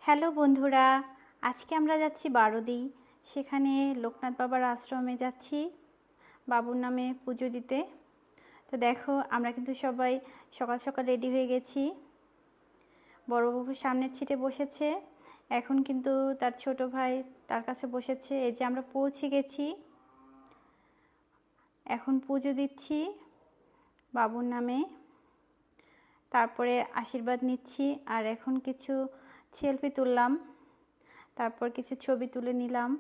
Hello বন্ধুরা, আজকে আমরা যাচ্ছি বারোদি। সেখানে লোকনাথ বাবার আশ্রমে যাচ্ছি বাবুর নামে পুজো দিতে। তো দেখো, আমরা কিন্তু সবাই সকাল সকাল রেডি হয়ে গেছি। বড়বাবু সামনের সিটে বসেছে, এখন কিন্তু তার ছোট ভাই তার কাছে বসেছে। এই যে আমরা পৌঁছে গেছি, এখন পুজো দিচ্ছি বাবুর নামে, তারপরে আশীর্বাদ নিচ্ছি। আর এখন কিছু সেলফি তুললাম, তারপর কিছু ছবি তুলে নিলাম।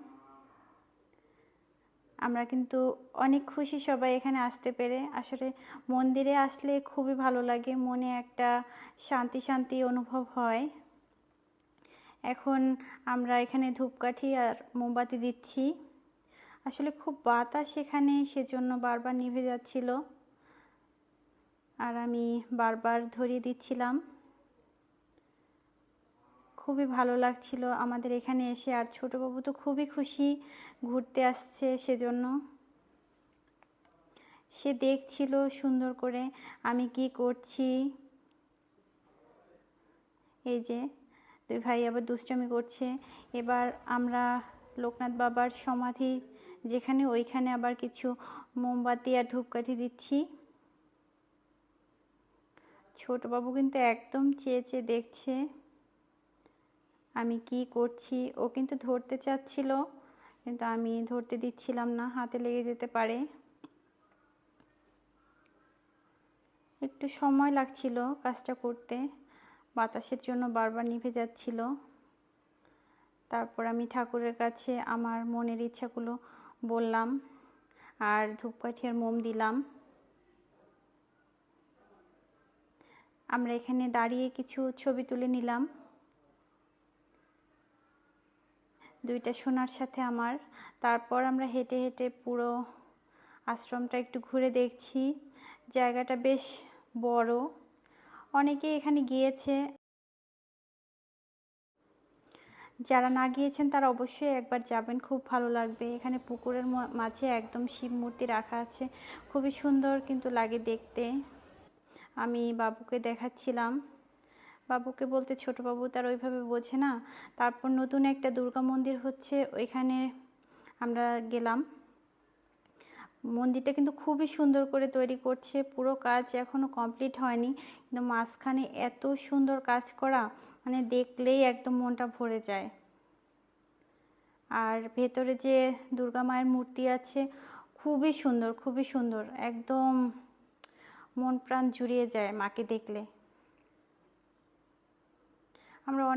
আমরা কিন্তু অনেক খুশি সবাই এখানে আসতে পেরে। আসলে মন্দিরে আসলে খুবই ভালো লাগে, মনে একটা শান্তি শান্তি অনুভব হয়। এখন আমরা এখানে ধূপকাঠি আর মোমবাতি দিচ্ছি। আসলে খুব বাতাস এখানে, সেজন্য বারবার নিভে যাচ্ছিল, আর আমি বারবার ধরিয়ে দিচ্ছিলাম। খুবই ভালো লাগছিল আমাদের এখানে এসে। আর ছোটবাবু তো খুবই খুশি, ঘুরতে আসছে সেজন্য। সে দেখছিল সুন্দর করে আমি কি করছি। এই যে দুই ভাই আবার দুষ্টামি করছে। এবার আমরা লোকনাথ বাবার সমাধি যেখানে, ওইখানে আবার কিছু মোমবাতি আর ধূপকাঠি দিচ্ছি। ছোটবাবু কিন্তু একদম চেয়ে চেয়ে দেখছে আমি কি করছি। ও কিন্তু ধরতে চাচ্ছিল, কিন্তু আমি ধরতে দিচ্ছিলাম না, হাতে লেগে যেতে পারে। একটু সময় লাগছিল কাজটা করতে, বাতাসের জন্য বারবার নিভে যাচ্ছিল। তারপর আমি ঠাকুরের কাছে আমার মনের ইচ্ছাগুলো বললাম, আর ধূপকাঠি আর মোম দিলাম। আমরা এখানে দাঁড়িয়ে কিছু ছবি তুলে নিলাম, দুইটা সোনার সাথে আমার। তারপর আমরা হেঁটে হেঁটে পুরো আশ্রমটা একটু ঘুরে দেখছি। জায়গাটা বেশ বড়, অনেকেই এখানে গিয়েছে। যারা না গিয়েছেন তারা অবশ্যই একবার যাবেন, খুব ভালো লাগবে। এখানে পুকুরের মাঝে একদম শিব মূর্তি রাখা আছে, খুবই সুন্দর কিন্তু লাগে দেখতে। আমি বাবুকে দেখাচ্ছিলাম, বাবুকে বলতে ছোট বাবু তার ওইভাবে বোঝে না। তারপর নতুন একটা দুর্গা মন্দির হচ্ছে, ওইখানে আমরা গেলাম। মন্দিরটা কিন্তু খুবই সুন্দর করে তৈরি করছে, পুরো কাজ এখনো কমপ্লিট হয়নি, কিন্তু মাঝখানে এত সুন্দর কাজ করা, মানে দেখলেই একদম মনটা ভরে যায়। আর ভেতরে যে দুর্গা মায়ের মূর্তি আছে, খুবই সুন্দর, খুবই সুন্দর, একদম মন প্রাণ জুড়িয়ে যায় মাকে দেখলে। আমরা অনেক